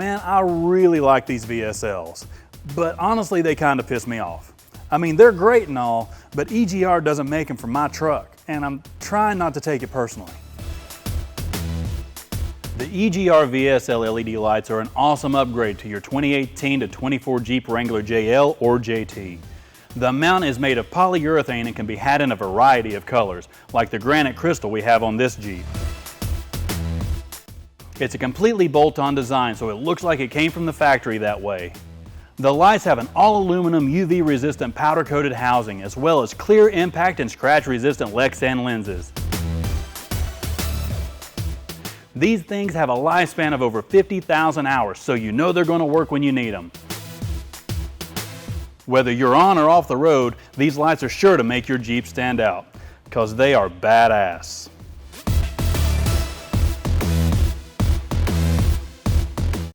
Man, I really like these VSLs, but honestly they kind of piss me off. I mean, they're great and all, but EGR doesn't make them for my truck, and I'm trying not to take it personally. The EGR VSL LED lights are an awesome upgrade to your 2018 to 24 Jeep Wrangler JL or JT. The mount is made of polyurethane and can be had in a variety of colors, like the granite crystal we have on this Jeep. It's a completely bolt-on design, so it looks like it came from the factory that way. The lights have an all-aluminum UV-resistant powder-coated housing, as well as clear impact and scratch-resistant Lexan lenses. These things have a lifespan of over 50,000 hours, so you know they're going to work when you need them. Whether you're on or off the road, these lights are sure to make your Jeep stand out, because they are badass.